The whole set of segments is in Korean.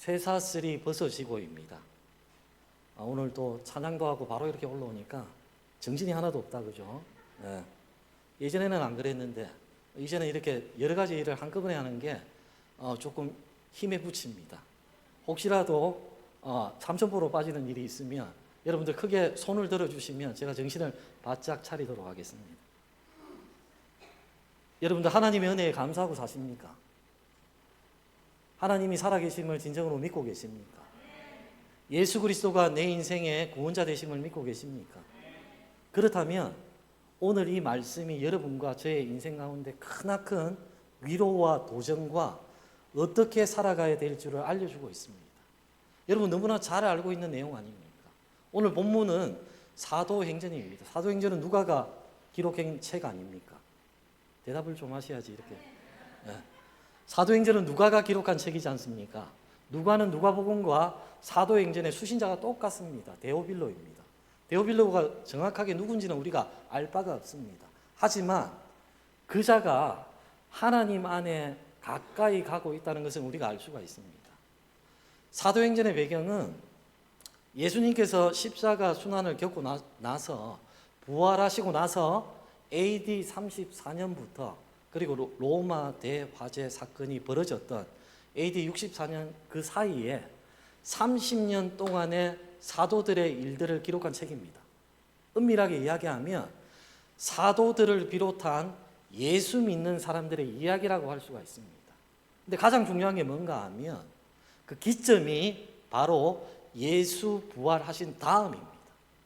쇠사슬이 벗어지고입니다. 오늘 또 찬양도 하고 바로 이렇게 올라오니까 정신이 하나도 없다, 그죠? 예. 예전에는 안 그랬는데 이제는 이렇게 여러 가지 일을 한꺼번에 하는 게 조금 힘에 부칩니다. 혹시라도 참천포로 빠지는 일이 있으면 여러분들 크게 손을 들어주시면 제가 정신을 바짝 차리도록 하겠습니다. 여러분들 하나님의 은혜에 감사하고 사십니까? 하나님이 살아계심을 진정으로 믿고 계십니까? 예수 그리스도가 내 인생의 구원자 되심을 믿고 계십니까? 그렇다면 오늘 이 말씀이 여러분과 저의 인생 가운데 크나큰 위로와 도전과 어떻게 살아가야 될 줄을 알려주고 있습니다. 여러분 너무나 잘 알고 있는 내용 아닙니까? 오늘 본문은 사도행전입니다. 사도행전은 누가가 기록한 책 아닙니까? 대답을 좀 하셔야지 이렇게. 네. 사도행전은 누가가 기록한 책이지 않습니까? 누가는 누가복음과 사도행전의 수신자가 똑같습니다. 데오빌로입니다. 데오빌로가 정확하게 누군지는 우리가 알 바가 없습니다. 하지만 그자가 하나님 안에 가까이 가고 있다는 것은 우리가 알 수가 있습니다. 사도행전의 배경은 예수님께서 십자가 순환을 겪고 나서 부활하시고 나서 AD 34년부터 그리고 로마 대화재 사건이 벌어졌던 AD 64년 그 사이에 30년 동안의 사도들의 일들을 기록한 책입니다. 은밀하게 이야기하면 사도들을 비롯한 예수 믿는 사람들의 이야기라고 할 수가 있습니다. 근데 가장 중요한 게 뭔가 하면 그 기점이 바로 예수 부활하신 다음입니다.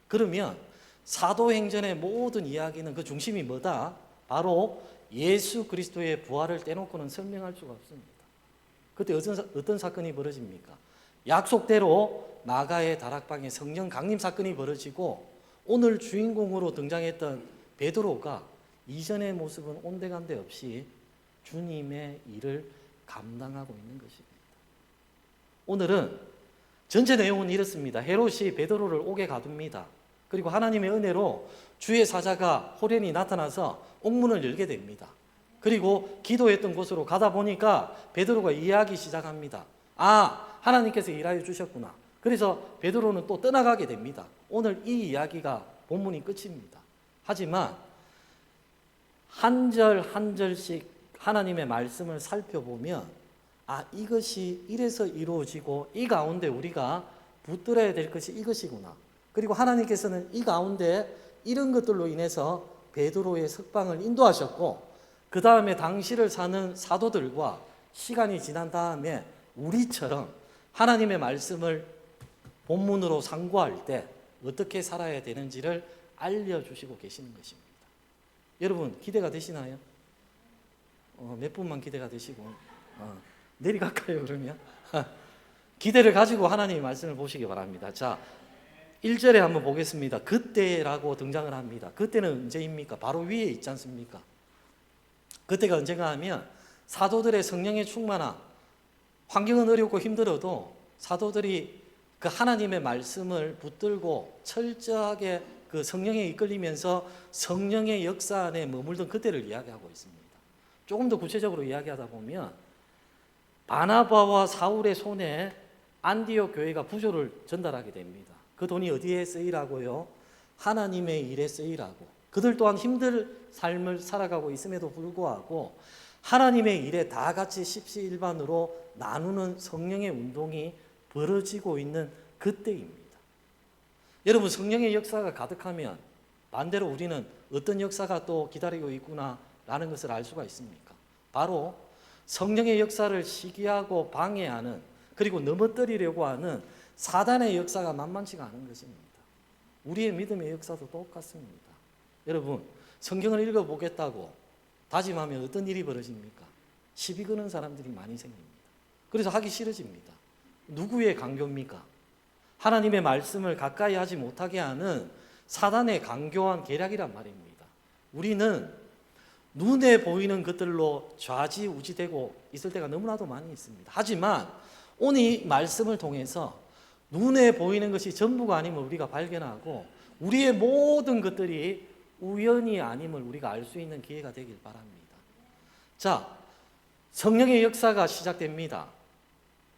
그러면 사도행전의 모든 이야기는 그 중심이 뭐다? 바로 예수 그리스도의 부활을 떼놓고는 설명할 수가 없습니다. 그때 어떤 사건이 벌어집니까? 약속대로 마가의 다락방에 성령 강림 사건이 벌어지고 오늘 주인공으로 등장했던 베드로가 이전의 모습은 온데간데 없이 주님의 일을 감당하고 있는 것입니다. 오늘은 전체 내용은 이렇습니다. 헤롯이 베드로를 옥에 가둡니다. 그리고 하나님의 은혜로 주의 사자가 호련히 나타나서 옥문을 열게 됩니다. 그리고 기도했던 곳으로 가다 보니까 베드로가 이야기 시작합니다. 하나님께서 일하여 주셨구나. 그래서 베드로는 또 떠나가게 됩니다. 오늘 이 이야기가 본문이 끝입니다. 하지만 한 절 한 절씩 하나님의 말씀을 살펴보면 이것이 이래서 이루어지고 이 가운데 우리가 붙들어야 될 것이 이것이구나. 그리고 하나님께서는 이 가운데 이런 것들로 인해서 베드로의 석방을 인도하셨고 그 다음에 당시를 사는 사도들과 시간이 지난 다음에 우리처럼 하나님의 말씀을 본문으로 상고할 때 어떻게 살아야 되는지를 알려주시고 계시는 것입니다. 여러분 기대가 되시나요? 몇 분만 기대가 되시고 내리갈까요 그러면? 기대를 가지고 하나님의 말씀을 보시기 바랍니다. 자, 1절에 한번 보겠습니다. 그때라고 등장을 합니다. 그때는 언제입니까? 바로 위에 있지 않습니까? 그때가 언젠가 하면 사도들의 성령의 충만함, 환경은 어렵고 힘들어도 사도들이 그 하나님의 말씀을 붙들고 철저하게 그 성령에 이끌리면서 성령의 역사 안에 머물던 그때를 이야기하고 있습니다. 조금 더 구체적으로 이야기하다 보면 바나바와 사울의 손에 안디옥 교회가 부조를 전달하게 됩니다. 그 돈이 어디에 쓰이라고요? 하나님의 일에 쓰이라고. 그들 또한 힘든 삶을 살아가고 있음에도 불구하고 하나님의 일에 다 같이 십시일반으로 나누는 성령의 운동이 벌어지고 있는 그때입니다. 여러분 성령의 역사가 가득하면 반대로 우리는 어떤 역사가 또 기다리고 있구나라는 것을 알 수가 있습니까? 바로 성령의 역사를 시기하고 방해하는 그리고 넘어뜨리려고 하는 사단의 역사가 만만치가 않은 것입니다. 우리의 믿음의 역사도 똑같습니다. 여러분 성경을 읽어보겠다고 다짐하면 어떤 일이 벌어집니까? 시비 거는 사람들이 많이 생깁니다. 그래서 하기 싫어집니다. 누구의 강교입니까? 하나님의 말씀을 가까이 하지 못하게 하는 사단의 강교한 계략이란 말입니다. 우리는 눈에 보이는 것들로 좌지우지되고 있을 때가 너무나도 많이 있습니다. 하지만 오늘 이 말씀을 통해서 눈에 보이는 것이 전부가 아님을 우리가 발견하고 우리의 모든 것들이 우연이 아님을 우리가 알 수 있는 기회가 되길 바랍니다. 자, 성령의 역사가 시작됩니다.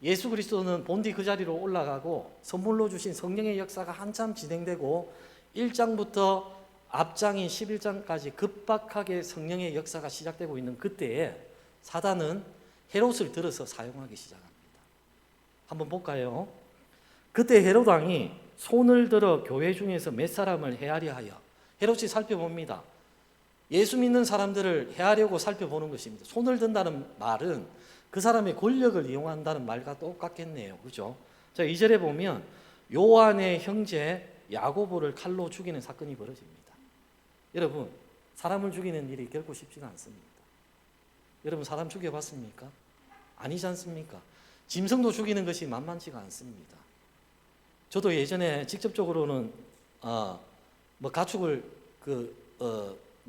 예수 그리스도는 본디 그 자리로 올라가고 선물로 주신 성령의 역사가 한참 진행되고 1장부터 앞장인 11장까지 급박하게 성령의 역사가 시작되고 있는 그때에 사단은 헤롯을 들어서 사용하기 시작합니다. 한번 볼까요? 그때 헤롯 왕이 손을 들어 교회 중에서 몇 사람을 해하려 하여, 헤롯이 살펴봅니다. 예수 믿는 사람들을 해하려고 살펴보는 것입니다. 손을 든다는 말은 그 사람의 권력을 이용한다는 말과 똑같겠네요. 그죠? 자, 2절에 보면 요한의 형제 야고보를 칼로 죽이는 사건이 벌어집니다. 여러분, 사람을 죽이는 일이 결코 쉽지가 않습니다. 여러분, 사람 죽여봤습니까? 아니지 않습니까? 짐승도 죽이는 것이 만만치가 않습니다. 저도 예전에 직접적으로는 가축을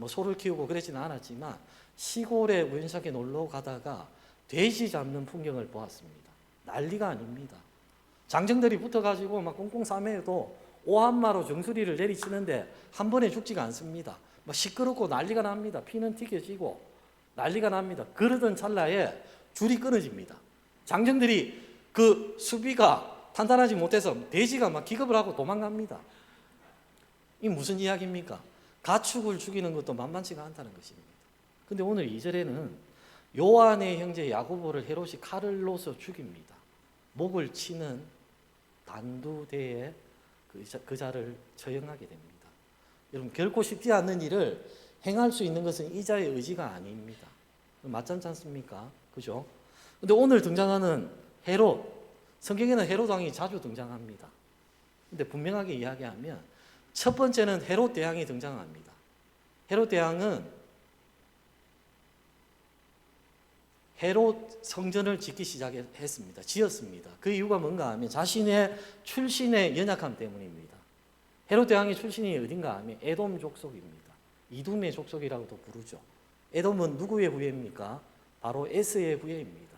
소를 키우고 그러지는 않았지만 시골에 우연찮게 놀러 가다가 돼지 잡는 풍경을 보았습니다. 난리가 아닙니다. 장정들이 붙어가지고 막 꽁꽁 싸매도 오한마로 정수리를 내리치는데 한 번에 죽지가 않습니다. 막 시끄럽고 난리가 납니다. 피는 튀겨지고 난리가 납니다. 그러던 찰나에 줄이 끊어집니다. 장정들이 그 수비가 탄탄하지 못해서 돼지가 막 기겁을 하고 도망갑니다. 이 무슨 이야기입니까? 가축을 죽이는 것도 만만치가 않다는 것입니다. 근데 오늘 2절에는 요한의 형제 야고보를 헤롯이 칼을로서 죽입니다. 목을 치는 단두대에 그 자를 처형하게 됩니다. 여러분, 결코 쉽지 않는 일을 행할 수 있는 것은 이 자의 의지가 아닙니다. 맞지 않습니까? 그죠? 근데 오늘 등장하는 헤롯, 성경에는 헤롯 왕이 자주 등장합니다. 근데 분명하게 이야기하면 첫 번째는 헤롯 대왕이 등장합니다. 헤롯 대왕은 헤롯 성전을 짓기 시작했습니다. 지었습니다. 그 이유가 뭔가 하면 자신의 출신의 연약함 때문입니다. 헤롯 대왕의 출신이 어딘가 하면 에돔 족속입니다. 이둠의 족속이라고도 부르죠. 에돔은 누구의 후예입니까? 바로 에스의 후예입니다.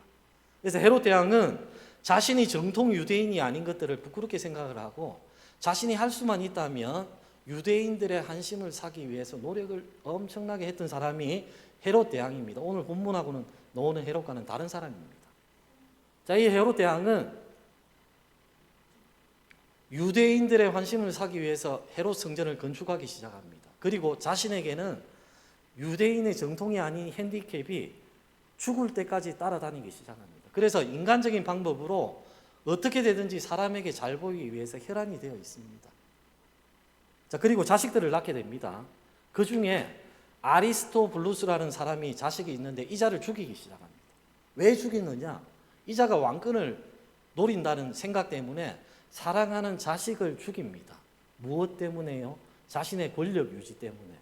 그래서 헤롯 대왕은 자신이 정통 유대인이 아닌 것들을 부끄럽게 생각을 하고 자신이 할 수만 있다면 유대인들의 한심을 사기 위해서 노력을 엄청나게 했던 사람이 헤롯 대왕입니다. 오늘 본문하고는 나오는 헤롯과는 다른 사람입니다. 자, 이 헤롯 대왕은 유대인들의 환심을 사기 위해서 헤롯 성전을 건축하기 시작합니다. 그리고 자신에게는 유대인의 정통이 아닌 핸디캡이 죽을 때까지 따라다니기 시작합니다. 그래서 인간적인 방법으로 어떻게 되든지 사람에게 잘 보이기 위해서 혈안이 되어 있습니다. 자, 그리고 자식들을 낳게 됩니다. 그 중에 아리스토블루스라는 사람이 자식이 있는데 이 자를 죽이기 시작합니다. 왜 죽이느냐? 이 자가 왕권을 노린다는 생각 때문에 사랑하는 자식을 죽입니다. 무엇 때문에요? 자신의 권력 유지 때문에.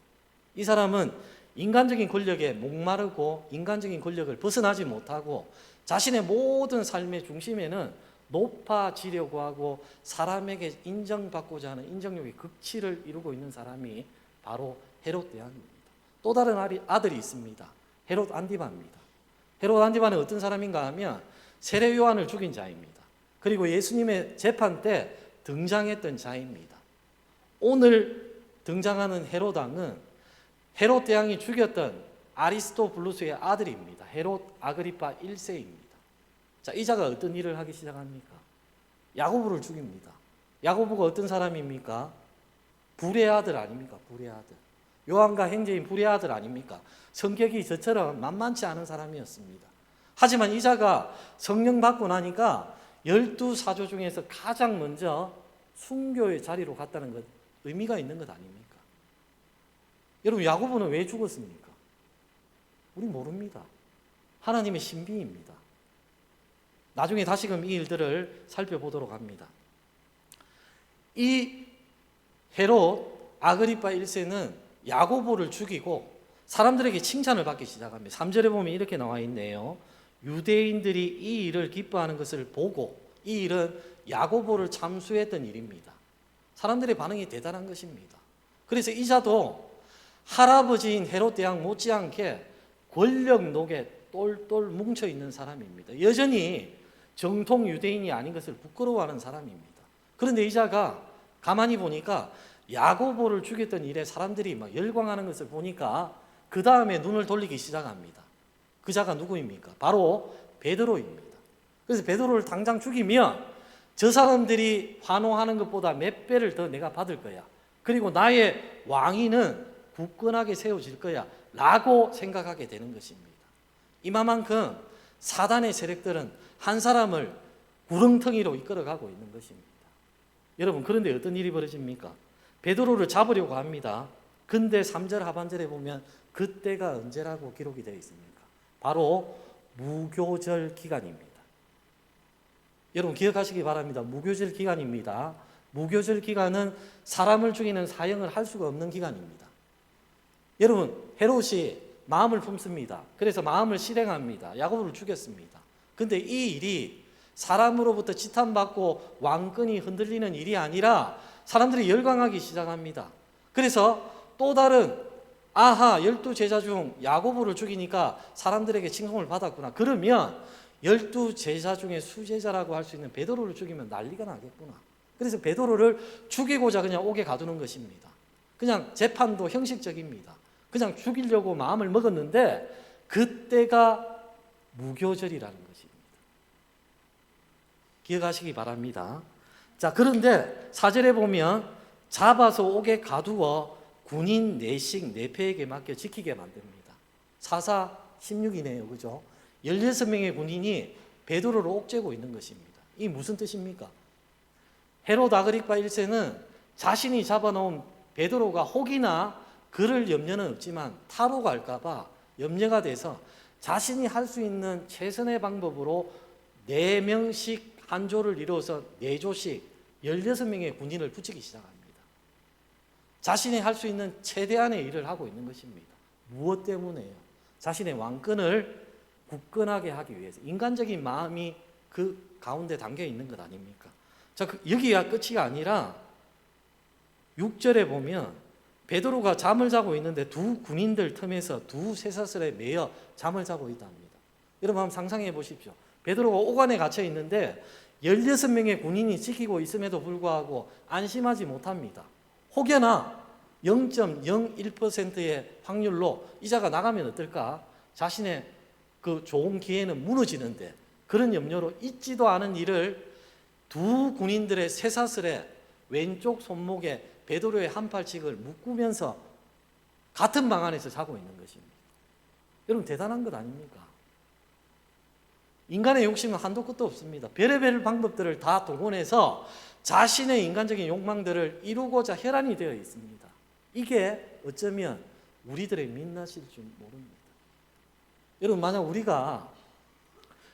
이 사람은 인간적인 권력에 목마르고 인간적인 권력을 벗어나지 못하고 자신의 모든 삶의 중심에는 높아지려고 하고 사람에게 인정받고자 하는 인정욕의 극치를 이루고 있는 사람이 바로 헤롯 대왕입니다. 또 다른 아들이 있습니다. 헤롯 안디바입니다. 헤롯 안디바는 어떤 사람인가 하면 세례 요한을 죽인 자입니다. 그리고 예수님의 재판 때 등장했던 자입니다. 오늘 등장하는 헤롯 왕은 헤롯 대왕이 죽였던 아리스토블루스의 아들입니다. 헤롯 아그리파 1세입니다. 자, 이 자가 어떤 일을 하기 시작합니까? 야고보를 죽입니다. 야고보가 어떤 사람입니까? 불의 아들 아닙니까? 불의 아들. 요한과 형제인 불의 아들 아닙니까? 성격이 저처럼 만만치 않은 사람이었습니다. 하지만 이 자가 성령 받고 나니까 12사조 중에서 가장 먼저 순교의 자리로 갔다는 것, 의미가 있는 것 아닙니까? 여러분, 야고보는 왜 죽었습니까? 우리 모릅니다. 하나님의 신비입니다. 나중에 다시금 이 일들을 살펴보도록 합니다. 이 헤롯 아그리파 1세는 야고보를 죽이고 사람들에게 칭찬을 받기 시작합니다. 3절에 보면 이렇게 나와 있네요. 유대인들이 이 일을 기뻐하는 것을 보고, 이 일은 야고보를 참수했던 일입니다. 사람들의 반응이 대단한 것입니다. 그래서 이 자도 할아버지인 헤롯 대왕 못지않게 권력록에 똘똘 뭉쳐있는 사람입니다. 여전히 정통 유대인이 아닌 것을 부끄러워하는 사람입니다. 그런데 이 자가 가만히 보니까 야고보를 죽였던 일에 사람들이 막 열광하는 것을 보니까 그 다음에 눈을 돌리기 시작합니다. 그 자가 누구입니까? 바로 베드로입니다. 그래서 베드로를 당장 죽이면 저 사람들이 환호하는 것보다 몇 배를 더 내가 받을 거야. 그리고 나의 왕위는 굳건하게 세워질 거야 라고 생각하게 되는 것입니다. 이만큼 사단의 세력들은 한 사람을 구렁텅이로 이끌어가고 있는 것입니다. 여러분, 그런데 어떤 일이 벌어집니까? 베드로를 잡으려고 합니다. 근데 3절 하반절에 보면 그때가 언제라고 기록이 되어 있습니까? 바로 무교절 기간입니다. 여러분 기억하시기 바랍니다. 무교절 기간입니다. 무교절 기간은 사람을 죽이는 사형을 할 수가 없는 기간입니다. 여러분, 헤롯이 마음을 품습니다. 그래서 마음을 실행합니다. 야고보를 죽였습니다. 근데 이 일이 사람으로부터 지탄받고 왕권이 흔들리는 일이 아니라 사람들이 열광하기 시작합니다. 그래서 또 다른 12제자 중 야고보를 죽이니까 사람들에게 칭송을 받았구나. 그러면 12제자 중에 수제자라고 할 수 있는 베드로를 죽이면 난리가 나겠구나. 그래서 베드로를 죽이고자 그냥 옥에 가두는 것입니다. 그냥 재판도 형식적입니다. 그냥 죽이려고 마음을 먹었는데 그때가 무교절이라는 것입니다. 기억하시기 바랍니다. 자, 그런데 4절에 보면 잡아서 옥에 가두어 군인 4씩 4패에게 맡겨 지키게 만듭니다. 4사 16이네요. 그죠? 16명의 군인이 베드로를 옥죄고 있는 것입니다. 이 무슨 뜻입니까? 헤롯 아그리파 1세는 자신이 잡아놓은 베드로가 혹이나 그럴 염려는 없지만 탈옥할까 봐 염려가 돼서 자신이 할 수 있는 최선의 방법으로 4명씩 한 조를 이루어서 4조씩 16명의 군인을 붙이기 시작합니다. 자신이 할 수 있는 최대한의 일을 하고 있는 것입니다. 무엇 때문에요? 자신의 왕권을 굳건하게 하기 위해서. 인간적인 마음이 그 가운데 담겨 있는 것 아닙니까? 자, 여기가 끝이 아니라 6절에 보면 베드로가 잠을 자고 있는데 두 군인들 틈에서 두 쇠사슬에 매여 잠을 자고 있답니다. 여러분 한번 상상해 보십시오. 베드로가 오간에 갇혀 있는데 16명의 군인이 지키고 있음에도 불구하고 안심하지 못합니다. 혹여나 0.01%의 확률로 이자가 나가면 어떨까? 자신의 그 좋은 기회는 무너지는데 그런 염려로 잊지도 않은 일을 두 군인들의 쇠사슬에 왼쪽 손목에 베드로의 한 팔씩을 묶으면서 같은 방 안에서 자고 있는 것입니다. 여러분 대단한 것 아닙니까? 인간의 욕심은 한도 끝도 없습니다. 별의별 방법들을 다 동원해서 자신의 인간적인 욕망들을 이루고자 혈안이 되어 있습니다. 이게 어쩌면 우리들의 민낯일 줄 모릅니다. 여러분 만약 우리가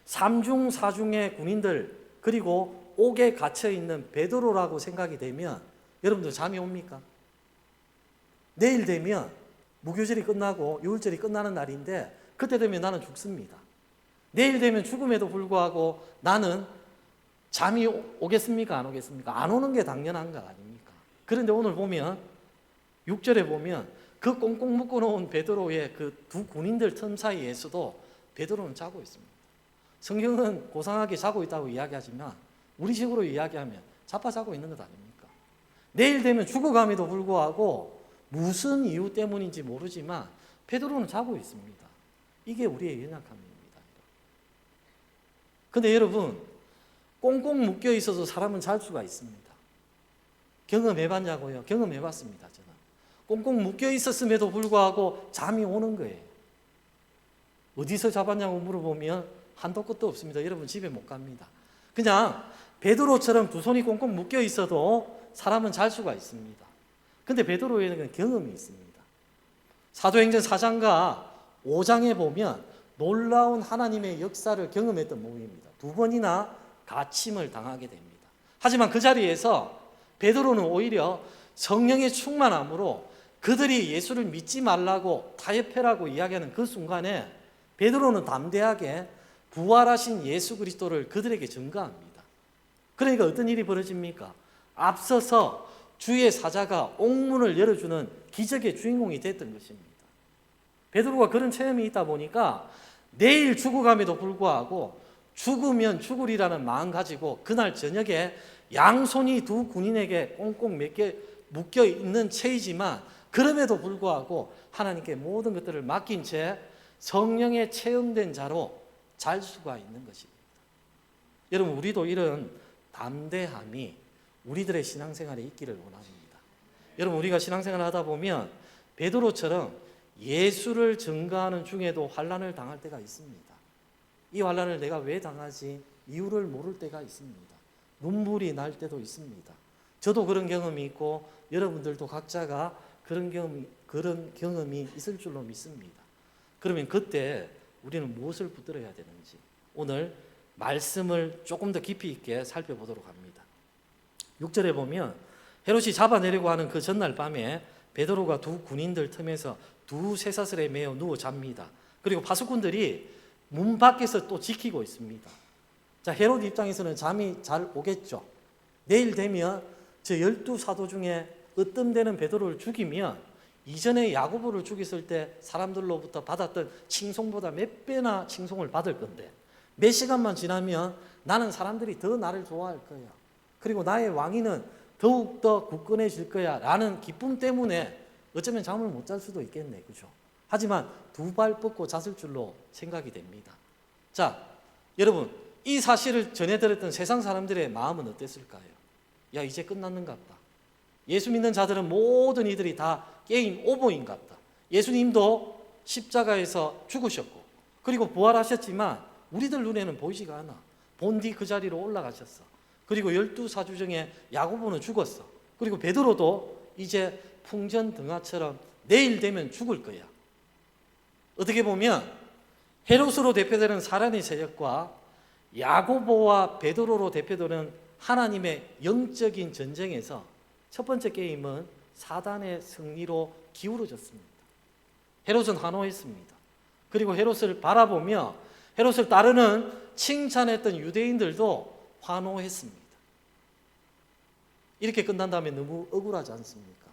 3중 4중의 군인들 그리고 옥에 갇혀있는 베드로라고 생각이 되면 여러분들 잠이 옵니까? 내일 되면 무교절이 끝나고 유월절이 끝나는 날인데 그때 되면 나는 죽습니다. 내일 되면 죽음에도 불구하고 나는 잠이 오겠습니까? 안 오겠습니까? 안 오는 게 당연한 거 아닙니까? 그런데 오늘 보면 6절에 보면 그 꽁꽁 묶어놓은 베드로의 그 두 군인들 틈 사이에서도 베드로는 자고 있습니다. 성경은 고상하게 자고 있다고 이야기하지만 우리식으로 이야기하면 자빠 자고 있는 것 아닙니까? 내일 되면 죽어감에도 불구하고 무슨 이유 때문인지 모르지만 베드로는 자고 있습니다. 이게 우리의 연약함입니다. 그런데 여러분 꽁꽁 묶여 있어서 사람은 잘 수가 있습니다. 경험해봤냐고요? 경험해봤습니다. 저는 꽁꽁 묶여 있었음에도 불구하고 잠이 오는 거예요. 어디서 잡았냐고 물어보면 한도 끝도 없습니다. 여러분 집에 못 갑니다. 그냥 베드로처럼 두 손이 꽁꽁 묶여 있어도 사람은 잘 수가 있습니다. 근데 베드로에는 경험이 있습니다. 사도행전 4장과 5장에 보면 놀라운 하나님의 역사를 경험했던 모임입니다. 2번이나 갇힘을 당하게 됩니다. 하지만 그 자리에서 베드로는 오히려 성령의 충만함으로 그들이 예수를 믿지 말라고 타협해라고 이야기하는 그 순간에 베드로는 담대하게 부활하신 예수 그리스도를 그들에게 증거합니다. 그러니까 어떤 일이 벌어집니까? 앞서서 주의 사자가 옥문을 열어주는 기적의 주인공이 됐던 것입니다. 베드로가 그런 체험이 있다 보니까 내일 죽어감에도 불구하고 죽으면 죽으리라는 마음 가지고 그날 저녁에 양손이 두 군인에게 꽁꽁 묶여 있는 채이지만 그럼에도 불구하고 하나님께 모든 것들을 맡긴 채 성령에 체험된 자로 잘 수가 있는 것입니다. 여러분, 우리도 이런 담대함이 우리들의 신앙생활에 있기를 원합니다. 여러분, 우리가 신앙생활을 하다 보면 베드로처럼 예수를 증거하는 중에도 환난을 당할 때가 있습니다. 이 환난을 내가 왜 당하지? 이유를 모를 때가 있습니다. 눈물이 날 때도 있습니다. 저도 그런 경험이 있고 여러분들도 각자가 그런 경험이 있을 줄로 믿습니다. 그러면 그때 우리는 무엇을 붙들어야 되는지 오늘 말씀을 조금 더 깊이 있게 살펴보도록 합니다. 6절에 보면 헤롯이 잡아내려고 하는 그 전날 밤에 베드로가 두 군인들 틈에서 두 쇠사슬에 매어 누워 잡니다. 그리고 파수꾼들이 문 밖에서 또 지키고 있습니다. 자, 헤롯 입장에서는 잠이 잘 오겠죠. 내일 되면 저 12사도 중에 으뜸되는 베드로를 죽이면 이전에 야고보를 죽였을 때 사람들로부터 받았던 칭송보다 몇 배나 칭송을 받을 건데 몇 시간만 지나면 나는 사람들이 더 나를 좋아할 거야. 그리고 나의 왕위는 더욱더 굳건해질 거야 라는 기쁨 때문에 어쩌면 잠을 못 잘 수도 있겠네. 그죠? 하지만 두 발 뻗고 잤을 줄로 생각이 됩니다. 자, 여러분, 이 사실을 전해들었던 세상 사람들의 마음은 어땠을까요? 야, 이제 끝났는갑다. 예수 믿는 자들은 모든 이들이 다 게임 오버인갑다. 예수님도 십자가에서 죽으셨고 그리고 부활하셨지만 우리들 눈에는 보이지가 않아. 본디 그 자리로 올라가셨어. 그리고 12사주 중에 야고보는 죽었어. 그리고 베드로도 이제 풍전등화처럼 내일 되면 죽을 거야. 어떻게 보면 헤롯으로 대표되는 사단의 세력과 야고보와 베드로로 대표되는 하나님의 영적인 전쟁에서 첫 번째 게임은 사단의 승리로 기울어졌습니다. 헤롯은 환호했습니다. 그리고 헤롯을 바라보며 헤롯을 따르는 칭찬했던 유대인들도 환호했습니다. 이렇게 끝난다면 너무 억울하지 않습니까?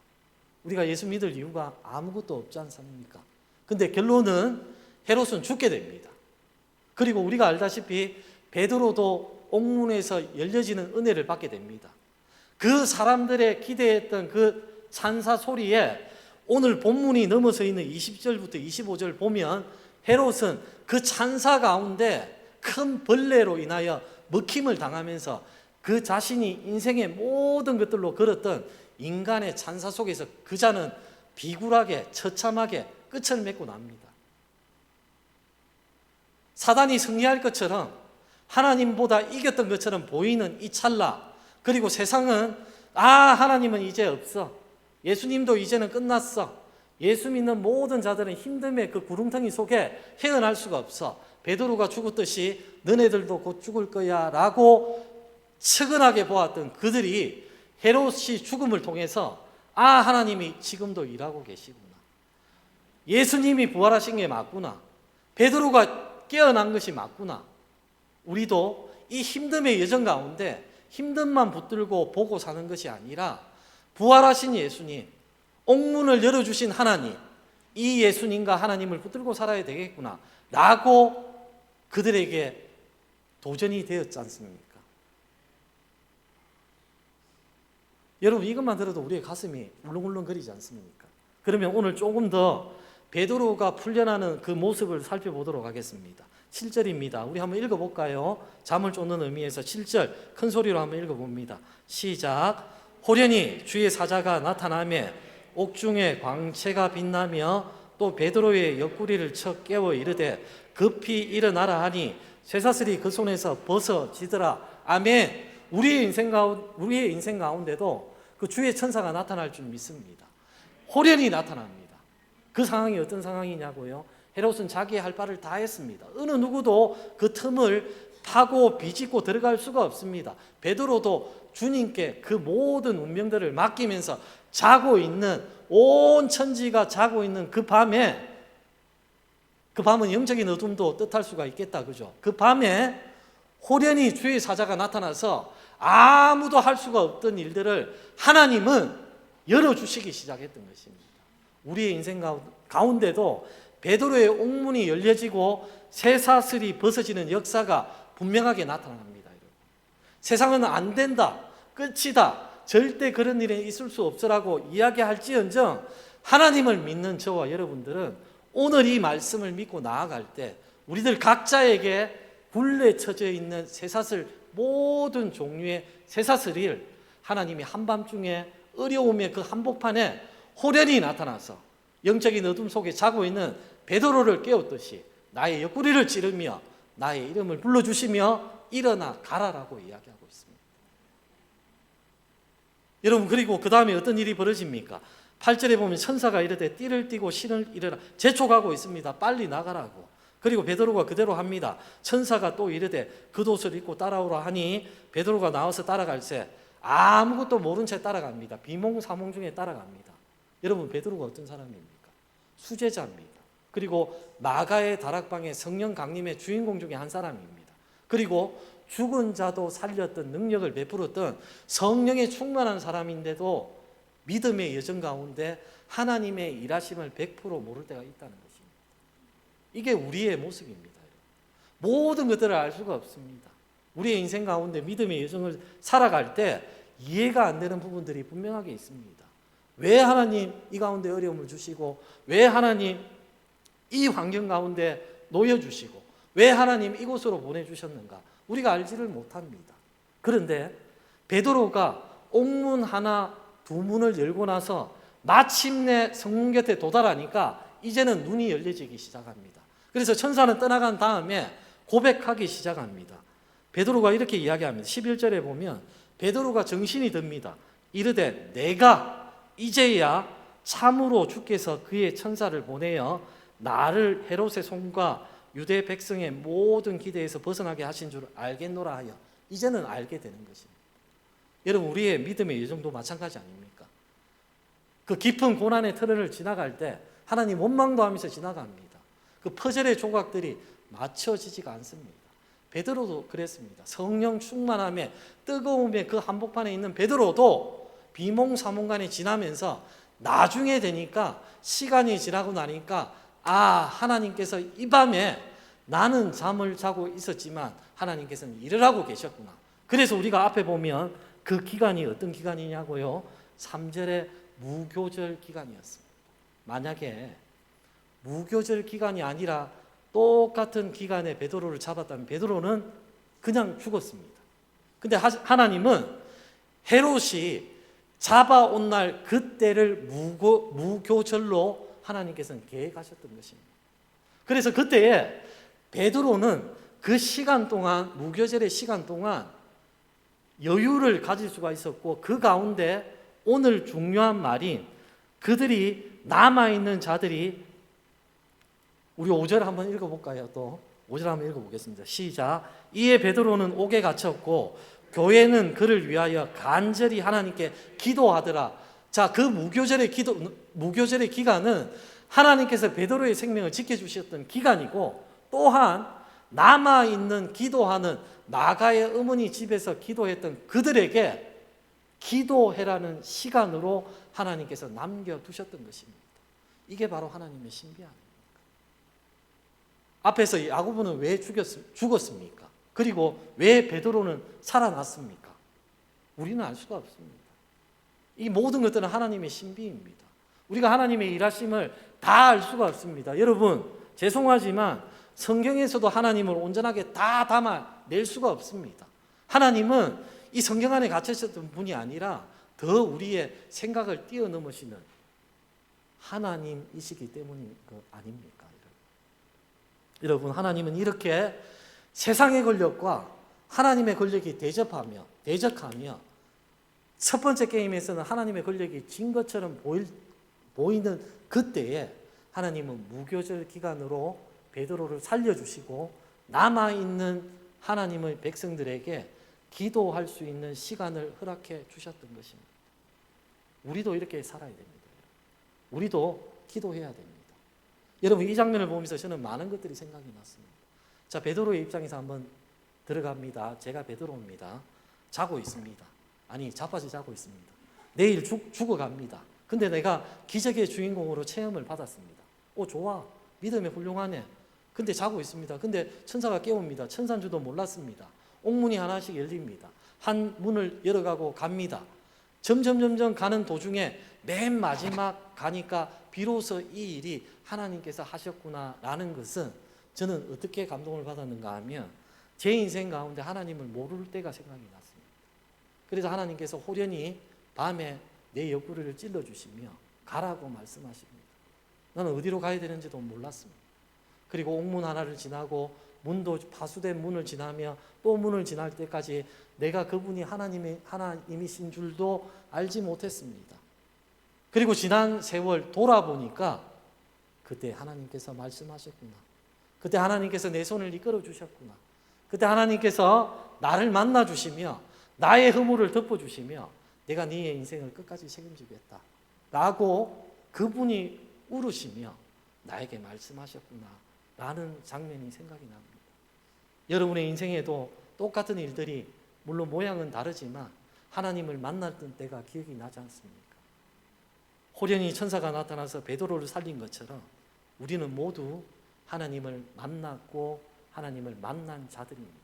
우리가 예수 믿을 이유가 아무것도 없지 않습니까? 근데 결론은 헤롯은 죽게 됩니다. 그리고 우리가 알다시피 베드로도 옥문에서 열려지는 은혜를 받게 됩니다. 그 사람들의 기대했던 그 찬사 소리에 오늘 본문이 넘어서 있는 20절부터 25절 보면 헤롯은 그 찬사 가운데 큰 벌레로 인하여 먹힘을 당하면서 그 자신이 인생의 모든 것들로 걸었던 인간의 찬사 속에서 그자는 비굴하게 처참하게 끝을 맺고 납니다. 사단이 승리할 것처럼 하나님보다 이겼던 것처럼 보이는 이 찰나, 그리고 세상은 하나님은 이제 없어. 예수님도 이제는 끝났어. 예수 믿는 모든 자들은 힘듦의 그 구름텅이 속에 헤어날 수가 없어. 베드로가 죽었듯이 너네들도 곧 죽을 거야 라고 측은하게 보았던 그들이 헤롯이 죽음을 통해서 하나님이 지금도 일하고 계시구나. 예수님이 부활하신 게 맞구나. 베드로가 깨어난 것이 맞구나. 우리도 이 힘듦의 여정 가운데 힘듦만 붙들고 보고 사는 것이 아니라 부활하신 예수님, 옥문을 열어주신 하나님, 이 예수님과 하나님을 붙들고 살아야 되겠구나 라고 그들에게 도전이 되었지 않습니까? 여러분, 이것만 들어도 우리의 가슴이 울렁울렁거리지 않습니까? 그러면 오늘 조금 더 베드로가 풀려나는 그 모습을 살펴보도록 하겠습니다. 7절입니다. 우리 한번 읽어볼까요? 잠을 쫓는 의미에서 7절 큰 소리로 한번 읽어봅니다. 시작. 호련히 주의 사자가 나타나며 옥중에 광채가 빛나며 또 베드로의 옆구리를 쳐 깨워 이르되 급히 일어나라 하니 쇠사슬이 그 손에서 벗어지더라. 아멘. 우리의 인생 가운데도 그 주의 천사가 나타날 줄 믿습니다. 호련히 나타납니다. 그 상황이 어떤 상황이냐고요? 헤롯은 자기의 할 바를 다 했습니다. 어느 누구도 그 틈을 타고 비집고 들어갈 수가 없습니다. 베드로도 주님께 그 모든 운명들을 맡기면서 자고 있는, 온 천지가 자고 있는 그 밤에, 그 밤은 영적인 어둠도 뜻할 수가 있겠다, 그죠? 그 밤에 호련히 주의 사자가 나타나서 아무도 할 수가 없던 일들을 하나님은 열어주시기 시작했던 것입니다. 우리의 인생 가운데도 베드로의 옥문이 열려지고 쇠사슬이 벗어지는 역사가 분명하게 나타납니다. 여러분. 세상은 안 된다, 끝이다, 절대 그런 일이 있을 수 없으라고 이야기할지언정 하나님을 믿는 저와 여러분들은 오늘 이 말씀을 믿고 나아갈 때 우리들 각자에게 굴레 쳐져 있는 쇠사슬 모든 종류의 쇠사슬을 하나님이 한밤중에 어려움의 그 한복판에 호련히 나타나서 영적인 어둠 속에 자고 있는 베드로를 깨웠듯이 나의 옆구리를 찌르며 나의 이름을 불러주시며 일어나 가라라고 이야기하고 있습니다. 여러분, 그리고 그 다음에 어떤 일이 벌어집니까? 8절에 보면 천사가 이르되 띠를 띠고 신을 일어나 재촉하고 있습니다. 빨리 나가라고. 그리고 베드로가 그대로 합니다. 천사가 또 이르되 겉옷을 입고 따라오라 하니 베드로가 나와서 따라갈새 아무것도 모른 채 따라갑니다. 비몽사몽 중에 따라갑니다. 여러분, 베드로가 어떤 사람입니까? 수제자입니다. 그리고 마가의 다락방의 성령 강림의 주인공 중에 한 사람입니다. 그리고 죽은 자도 살렸던 능력을 베풀었던 성령에 충만한 사람인데도 믿음의 여정 가운데 하나님의 일하심을 100% 모를 때가 있다는 것입니다. 이게 우리의 모습입니다. 모든 것들을 알 수가 없습니다. 우리의 인생 가운데 믿음의 여정을 살아갈 때 이해가 안 되는 부분들이 분명하게 있습니다. 왜 하나님 이 가운데 어려움을 주시고, 왜 하나님 이 환경 가운데 놓여주시고, 왜 하나님 이곳으로 보내주셨는가, 우리가 알지를 못합니다. 그런데 베드로가 옥문 하나 두 문을 열고 나서 마침내 성문 곁에 도달하니까 이제는 눈이 열려지기 시작합니다. 그래서 천사는 떠나간 다음에 고백하기 시작합니다. 베드로가 이렇게 이야기합니다. 11절에 보면 베드로가 정신이 듭니다. 이르되 내가 이제야 참으로 주께서 그의 천사를 보내어 나를 헤롯의 손과 유대 백성의 모든 기대에서 벗어나게 하신 줄 알겠노라 하여 이제는 알게 되는 것입니다. 여러분, 우리의 믿음의 여정도 마찬가지 아닙니까? 그 깊은 고난의 터널을 지나갈 때 하나님 원망도 하면서 지나갑니다. 그 퍼즐의 조각들이 맞춰지지가 않습니다. 베드로도 그랬습니다. 성령 충만함에 뜨거움의 그 한복판에 있는 베드로도 비몽사몽간에 지나면서 나중에 되니까, 시간이 지나고 나니까 하나님께서 이 밤에 나는 잠을 자고 있었지만 하나님께서는 일을 하고 계셨구나. 그래서 우리가 앞에 보면 그 기간이 어떤 기간이냐고요? 3절의 무교절 기간이었습니다. 만약에 무교절 기간이 아니라 똑같은 기간에 베드로를 잡았다면 베드로는 그냥 죽었습니다. 근데 하나님은 헤롯이 잡아온 날 그때를 무교절로 하나님께서는 계획하셨던 것입니다. 그래서 그때에 베드로는 그 시간 동안, 무교절의 시간 동안 여유를 가질 수가 있었고, 그 가운데 오늘 중요한 말인 그들이 남아있는 자들이, 우리 5절 한번 읽어볼까요? 또 5절 한번 읽어보겠습니다. 시작. 이에 베드로는 옥에 갇혔고 교회는 그를 위하여 간절히 하나님께 기도하더라. 자, 그 무교절의 기간은 하나님께서 베드로의 생명을 지켜주셨던 기간이고, 또한 남아있는 기도하는 마가의 어머니 집에서 기도했던 그들에게 기도해라는 시간으로 하나님께서 남겨두셨던 것입니다. 이게 바로 하나님의 신비 아닙니까? 앞에서 야고보는 왜 죽었습니까? 그리고 왜 베드로는 살아났습니까? 우리는 알 수가 없습니다. 이 모든 것들은 하나님의 신비입니다. 우리가 하나님의 일하심을 다 알 수가 없습니다. 여러분, 죄송하지만 성경에서도 하나님을 온전하게 다 담아낼 수가 없습니다. 하나님은 이 성경 안에 갇혀있었던 분이 아니라 더 우리의 생각을 뛰어넘으시는 하나님이시기 때문인 거 아닙니까? 여러분, 하나님은 이렇게 세상의 권력과 하나님의 권력이 대적하며 첫 번째 게임에서는 하나님의 권력이 진 것처럼 보이는 그때에 하나님은 무교절 기간으로 베드로를 살려주시고 남아있는 하나님의 백성들에게 기도할 수 있는 시간을 허락해 주셨던 것입니다. 우리도 이렇게 살아야 됩니다. 우리도 기도해야 됩니다. 여러분, 이 장면을 보면서 저는 많은 것들이 생각이 났습니다. 자, 베드로의 입장에서 한번 들어갑니다. 제가 베드로입니다. 자고 있습니다. 아니, 자빠져 자고 있습니다. 내일 죽어갑니다. 근데 내가 기적의 주인공으로 체험을 받았습니다. 좋아. 믿음이 훌륭하네. 근데 자고 있습니다. 근데 천사가 깨웁니다. 천사인 줄도 몰랐습니다. 옥문이 하나씩 열립니다. 한 문을 열어가고 갑니다. 점점 가는 도중에 맨 마지막 가니까 비로소 이 일이 하나님께서 하셨구나라는 것은 저는 어떻게 감동을 받았는가 하면, 제 인생 가운데 하나님을 모를 때가 생각이 났습니다. 그래서 하나님께서 호련히 밤에 내 옆구리를 찔러주시며 가라고 말씀하십니다. 나는 어디로 가야 되는지도 몰랐습니다. 그리고 옥문 하나를 지나고 문도 파수된 문을 지나며 또 문을 지날 때까지 내가 그분이 하나님이신 줄도 알지 못했습니다. 그리고 지난 세월 돌아보니까 그때 하나님께서 말씀하셨구나. 그때 하나님께서 내 손을 이끌어 주셨구나. 그때 하나님께서 나를 만나 주시며 나의 허물을 덮어 주시며 내가 네 인생을 끝까지 책임지겠다 라고 그분이 울으시며 나에게 말씀하셨구나 라는 장면이 생각이 납니다. 여러분의 인생에도 똑같은 일들이 물론 모양은 다르지만 하나님을 만났던 때가 기억이 나지 않습니까? 호련히 천사가 나타나서 베드로를 살린 것처럼 우리는 모두 하나님을 만났고 하나님을 만난 자들입니다.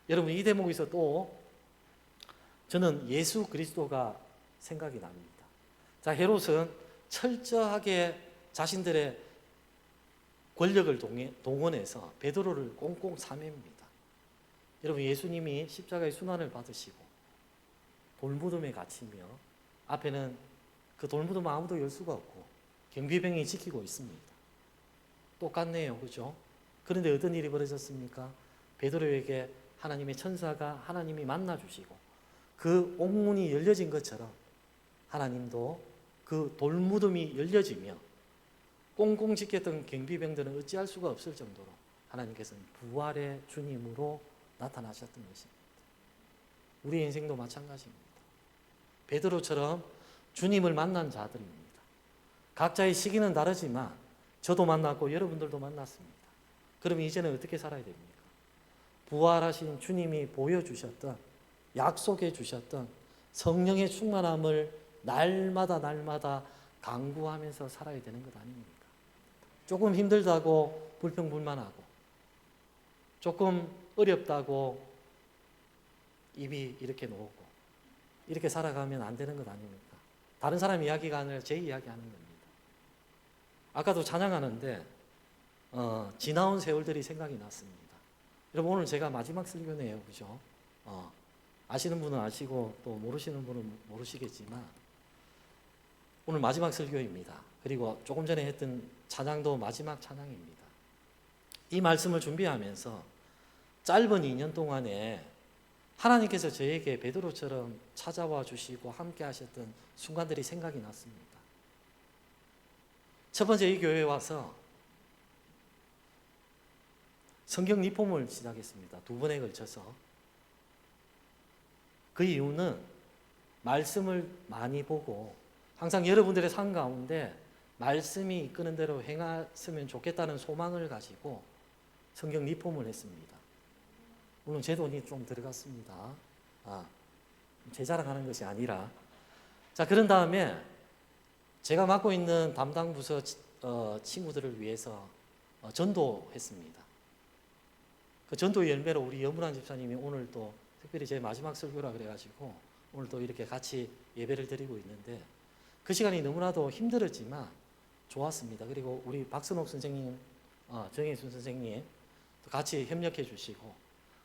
여러분, 이 대목에서 또 저는 예수 그리스도가 생각이 납니다. 자, 헤롯은 철저하게 자신들의 권력을 동원해서 베드로를 꽁꽁 사맵니다. 여러분, 예수님이 십자가의 순환을 받으시고 돌무덤에 갇히며 앞에는 그 돌무덤 아무도 열 수가 없고 경비병이 지키고 있습니다. 똑같네요, 그죠? 그런데 어떤 일이 벌어졌습니까? 베드로에게 하나님의 천사가 하나님이 만나 주시고 그 옥문이 열려진 것처럼 하나님도 그 돌무덤이 열려지며 꽁꽁 지켰던 경비병들은 어찌할 수가 없을 정도로 하나님께서는 부활의 주님으로 나타나셨던 것입니다. 우리 인생도 마찬가지입니다. 베드로처럼 주님을 만난 자들입니다. 각자의 시기는 다르지만 저도 만났고 여러분들도 만났습니다. 그럼 이제는 어떻게 살아야 됩니까? 부활하신 주님이 보여주셨던, 약속해 주셨던 성령의 충만함을 날마다 강구하면서 살아야 되는 것 아닙니까? 조금 힘들다고 불평불만하고 조금 어렵다고 입이 이렇게 놓고 이렇게 살아가면 안 되는 것 아닙니까? 다른 사람 이야기가 아니라 제 이야기하는 겁니다. 아까도 찬양하는데 지나온 세월들이 생각이 났습니다. 여러분, 오늘 제가 마지막 설교네요, 그죠? 아시는 분은 아시고 또 모르시는 분은 모르시겠지만 오늘 마지막 설교입니다. 그리고 조금 전에 했던 찬양도 마지막 찬양입니다. 이 말씀을 준비하면서 짧은 2년 동안에 하나님께서 저에게 베드로처럼 찾아와 주시고 함께 하셨던 순간들이 생각이 났습니다. 첫 번째, 이 교회에 와서 성경 리폼을 시작했습니다. 2번에 걸쳐서. 그 이유는 말씀을 많이 보고 항상 여러분들의 삶 가운데 말씀이 이끄는 대로 행했으면 좋겠다는 소망을 가지고 성경 리폼을 했습니다. 물론 제 돈이 좀 들어갔습니다. 제 자랑하는 것이 아니라. 자, 그런 다음에 제가 맡고 있는 담당 부서 친구들을 위해서 전도했습니다. 그 전도의 열매로 우리 여문환 집사님이 오늘 또 특별히 제 마지막 설교라 그래가지고 오늘 또 이렇게 같이 예배를 드리고 있는데 그 시간이 너무나도 힘들었지만 좋았습니다. 그리고 우리 박선옥 선생님, 정혜순 선생님 같이 협력해 주시고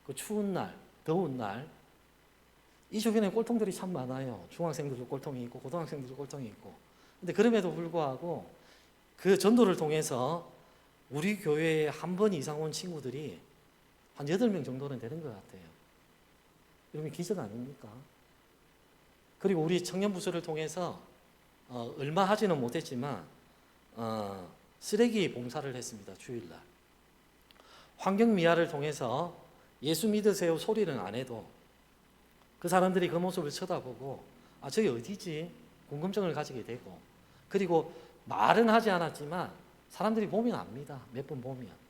그 추운 날, 더운 날 이 주변에 꼴통들이 참 많아요. 중학생들도 꼴통이 있고 고등학생들도 꼴통이 있고. 근데 그럼에도 불구하고 그 전도를 통해서 우리 교회에 한 번 이상 온 친구들이 한 8명 정도는 되는 것 같아요. 여러분, 기적 아닙니까? 그리고 우리 청년부서를 통해서 얼마 하지는 못했지만 쓰레기 봉사를 했습니다. 주일날. 환경미화를 통해서 예수 믿으세요 소리는 안 해도 그 사람들이 그 모습을 쳐다보고 저기 어디지? 궁금증을 가지게 되고 그리고 말은 하지 않았지만 사람들이 보면 압니다. 몇 번 보면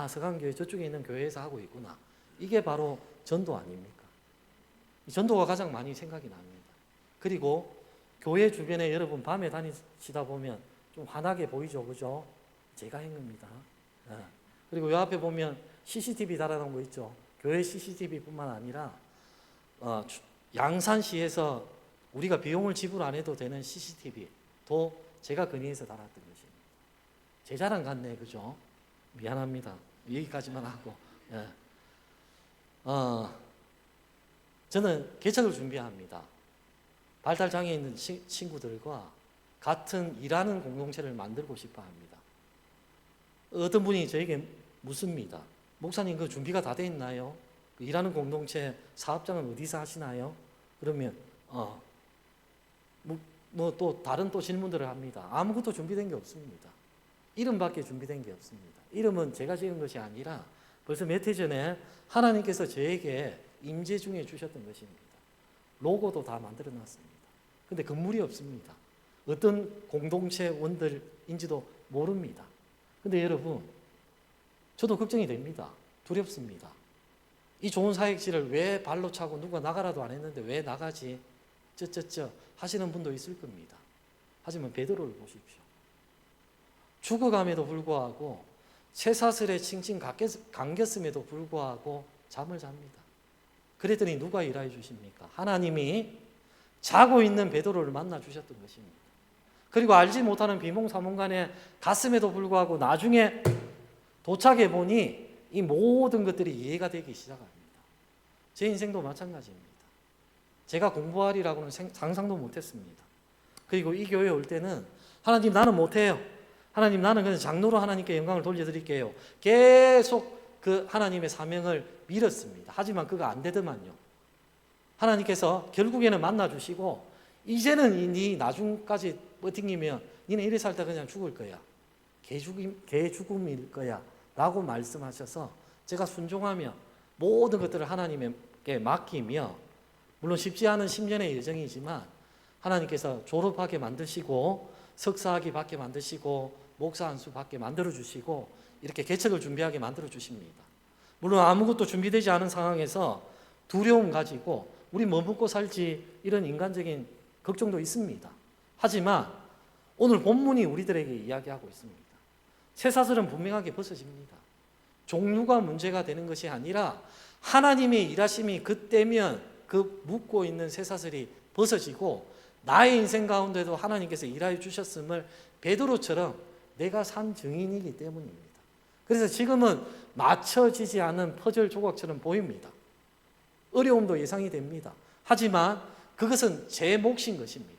서강교회 저쪽에 있는 교회에서 하고 있구나. 이게 바로 전도 아닙니까? 이 전도가 가장 많이 생각이 납니다. 그리고 교회 주변에 여러분 밤에 다니시다 보면 좀 환하게 보이죠, 그죠? 제가 한 겁니다. 그리고 요 앞에 보면 CCTV 달아놓은 거 있죠. 교회 CCTV뿐만 아니라 양산시에서 우리가 비용을 지불 안 해도 되는 CCTV도 제가 건의해서 달았던 것입니다. 제 자랑 같네, 그죠? 미안합니다. 여기까지만 하고. 저는 개척을 준비합니다. 발달장애 있는 친구들과 같은 일하는 공동체를 만들고 싶어 합니다. 어떤 분이 저에게 묻습니다. 목사님, 그 준비가 다 돼 있나요? 그 일하는 공동체 사업장은 어디서 하시나요? 그러면 또 다른 또 질문들을 합니다. 아무것도 준비된 게 없습니다. 이름밖에 준비된 게 없습니다. 이름은 제가 지은 것이 아니라 벌써 몇 해 전에 하나님께서 저에게 임재 중에 주셨던 것입니다. 로고도 다 만들어 놨습니다. 근데 건물이 없습니다. 어떤 공동체 원들인지도 모릅니다. 근데 여러분, 저도 걱정이 됩니다. 두렵습니다. 이 좋은 사역지를 왜 발로 차고 누가 나가라도 안 했는데 왜 나가지? 하시는 분도 있을 겁니다. 하지만 베드로를 보십시오. 죽어감에도 불구하고 쇠사슬에 칭칭 감겼음에도 불구하고 잠을 잡니다. 그랬더니 누가 일하여 주십니까? 하나님이 자고 있는 베드로를 만나 주셨던 것입니다. 그리고 알지 못하는 비몽사몽간에 갔음에도 불구하고 나중에 도착해 보니 이 모든 것들이 이해가 되기 시작합니다. 제 인생도 마찬가지입니다. 제가 공부하리라고는 상상도 못했습니다. 그리고 이 교회에 올 때는 하나님, 나는 못해요. 하나님, 나는 그냥 장로로 하나님께 영광을 돌려드릴게요. 계속 그 하나님의 사명을 밀었습니다. 하지만 그거 안 되더만요. 하나님께서 결국에는 만나주시고 이제는 네 나중까지 버팅기면 니는 이래 살다 그냥 죽을 거야. 개 죽음일 거야 라고 말씀하셔서 제가 순종하며 모든 것들을 하나님께 맡기며, 물론 쉽지 않은 10년의 여정이지만 하나님께서 졸업하게 만드시고 석사학위 받게 만드시고 목사 한 수 받게 만들어주시고 이렇게 개척을 준비하게 만들어주십니다. 물론 아무것도 준비되지 않은 상황에서 두려움 가지고 우리 뭐 먹고 살지 이런 인간적인 걱정도 있습니다. 하지만 오늘 본문이 우리들에게 이야기하고 있습니다. 쇠사슬은 분명하게 벗어집니다. 종류가 문제가 되는 것이 아니라 하나님의 일하심이 그때면 그 묶고 있는 쇠사슬이 벗어지고 나의 인생 가운데도 하나님께서 일하여 주셨음을 베드로처럼 내가 산 증인이기 때문입니다. 그래서 지금은 맞춰지지 않은 퍼즐 조각처럼 보입니다. 어려움도 예상이 됩니다. 하지만 그것은 제 몫인 것입니다.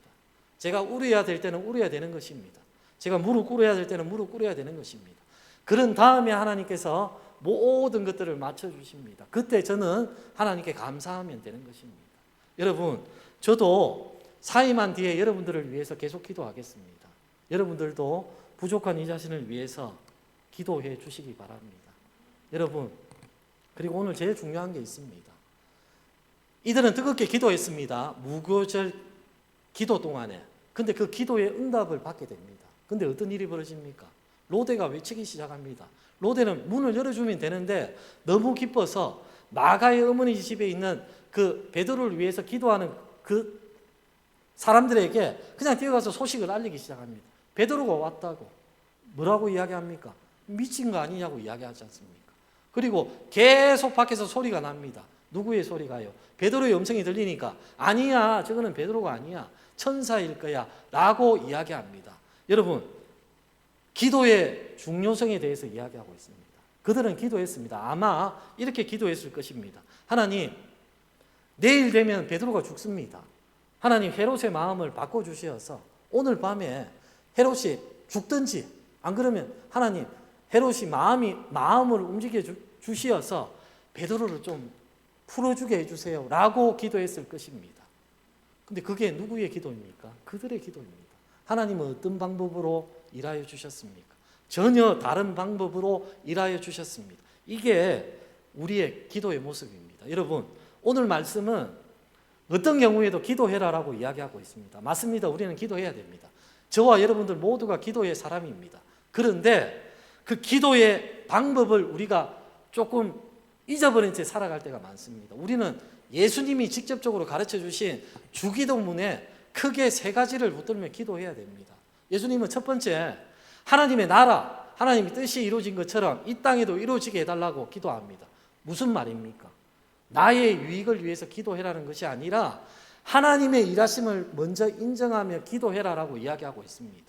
제가 울어야 될 때는 울어야 되는 것입니다. 제가 무릎 꿇어야 될 때는 무릎 꿇어야 되는 것입니다. 그런 다음에 하나님께서 모든 것들을 맞춰주십니다. 그때 저는 하나님께 감사하면 되는 것입니다. 여러분, 저도 사임한 뒤에 여러분들을 위해서 계속 기도하겠습니다. 여러분들도 부족한 이 자신을 위해서 기도해 주시기 바랍니다. 여러분, 그리고 오늘 제일 중요한 게 있습니다. 이들은 뜨겁게 기도했습니다. 무교절 기도 동안에. 근데 그 기도의 응답을 받게 됩니다. 근데 어떤 일이 벌어집니까? 로데가 외치기 시작합니다. 로데는 문을 열어주면 되는데 너무 기뻐서 마가의 어머니 집에 있는 그 베드로를 위해서 기도하는 그 사람들에게 그냥 뛰어가서 소식을 알리기 시작합니다. 베드로가 왔다고. 뭐라고 이야기합니까? 미친 거 아니냐고 이야기하지 않습니까? 그리고 계속 밖에서 소리가 납니다. 누구의 소리가요? 베드로의 음성이 들리니까 아니야, 저거는 베드로가 아니야, 천사일 거야 라고 이야기합니다. 여러분, 기도의 중요성에 대해서 이야기하고 있습니다. 그들은 기도했습니다. 아마 이렇게 기도했을 것입니다. 하나님, 내일 되면 베드로가 죽습니다. 하나님, 헤롯의 마음을 바꿔주셔서 오늘 밤에 헤롯이 죽든지, 안 그러면 하나님, 헤롯이 마음을 움직여 주시어서 베드로를 좀 풀어주게 해주세요 라고 기도했을 것입니다. 근데 그게 누구의 기도입니까? 그들의 기도입니다. 하나님은 어떤 방법으로 일하여 주셨습니까? 전혀 다른 방법으로 일하여 주셨습니다. 이게 우리의 기도의 모습입니다. 여러분, 오늘 말씀은 어떤 경우에도 기도해라라고 이야기하고 있습니다. 맞습니다. 우리는 기도해야 됩니다. 저와 여러분들 모두가 기도의 사람입니다. 그런데 그 기도의 방법을 우리가 조금 잊어버린 채 살아갈 때가 많습니다. 우리는 예수님이 직접적으로 가르쳐 주신 주기도문에 크게 세 가지를 붙들며 기도해야 됩니다. 예수님은 첫 번째, 하나님의 나라, 하나님의 뜻이 이루어진 것처럼 이 땅에도 이루어지게 해달라고 기도합니다. 무슨 말입니까? 나의 유익을 위해서 기도해라는 것이 아니라 하나님의 일하심을 먼저 인정하며 기도해라라고 이야기하고 있습니다.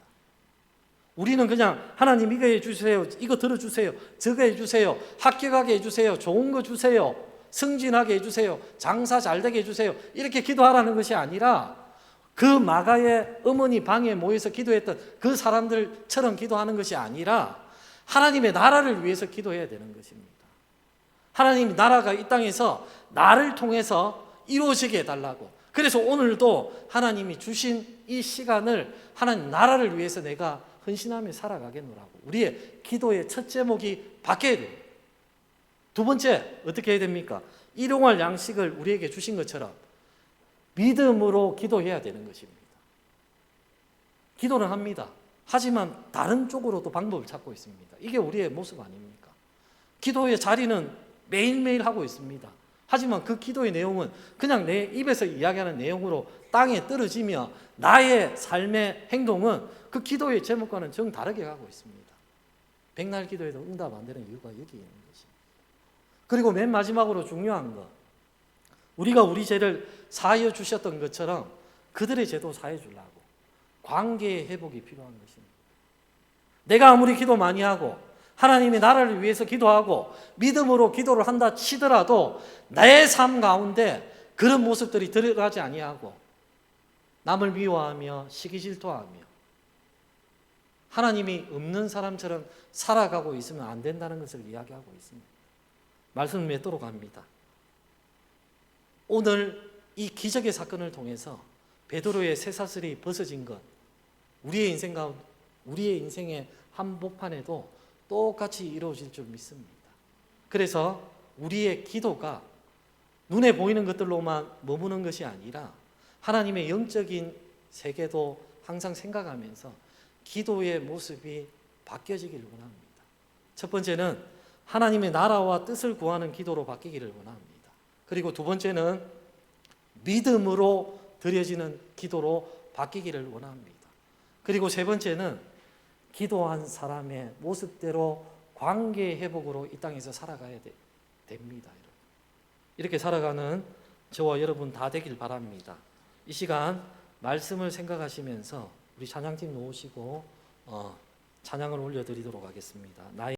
우리는 그냥 하나님 이거 해주세요, 이거 들어주세요, 저거 해주세요, 합격하게 해주세요, 좋은 거 주세요, 승진하게 해주세요. 장사 잘 되게 해주세요. 이렇게 기도하라는 것이 아니라 그 마가의 어머니 방에 모여서 기도했던 그 사람들처럼 기도하는 것이 아니라 하나님의 나라를 위해서 기도해야 되는 것입니다. 하나님 나라가 이 땅에서 나를 통해서 이루어지게 해달라고. 그래서 오늘도 하나님이 주신 이 시간을 하나님 나라를 위해서 내가 헌신하며 살아가겠노라고. 우리의 기도의 첫 제목이 바뀌어야 돼요. 두 번째 어떻게 해야 됩니까? 일용할 양식을 우리에게 주신 것처럼 믿음으로 기도해야 되는 것입니다. 기도는 합니다. 하지만 다른 쪽으로도 방법을 찾고 있습니다. 이게 우리의 모습 아닙니까? 기도의 자리는 매일매일 하고 있습니다. 하지만 그 기도의 내용은 그냥 내 입에서 이야기하는 내용으로 땅에 떨어지며 나의 삶의 행동은 그 기도의 제목과는 정다르게 가고 있습니다. 백날 기도에도 응답 안 되는 이유가 여기 있는 것입니다. 그리고 맨 마지막으로 중요한 것, 우리가 우리 죄를 사하여 주셨던 것처럼 그들의 죄도 사해 주려고 관계의 회복이 필요한 것입니다. 내가 아무리 기도 많이 하고 하나님의 나라를 위해서 기도하고 믿음으로 기도를 한다 치더라도 내 삶 가운데 그런 모습들이 들어가지 아니하고 남을 미워하며 시기질투하며 하나님이 없는 사람처럼 살아가고 있으면 안 된다는 것을 이야기하고 있습니다. 말씀을 맺도록 합니다. 오늘 이 기적의 사건을 통해서 베드로의 쇠사슬이 벗어진 것, 우리의 인생의 한복판에도 똑같이 이루어질 줄 믿습니다. 그래서 우리의 기도가 눈에 보이는 것들로만 머무는 것이 아니라 하나님의 영적인 세계도 항상 생각하면서 기도의 모습이 바뀌어지기를 원합니다. 첫 번째는 하나님의 나라와 뜻을 구하는 기도로 바뀌기를 원합니다. 그리고 두 번째는 믿음으로 드려지는 기도로 바뀌기를 원합니다. 그리고 세 번째는 기도한 사람의 모습대로 관계 회복으로 이 땅에서 살아가야 됩니다. 이렇게 살아가는 저와 여러분 다 되길 바랍니다. 이 시간 말씀을 생각하시면서 우리 찬양팀 놓으시고 찬양을 올려드리도록 하겠습니다. 나의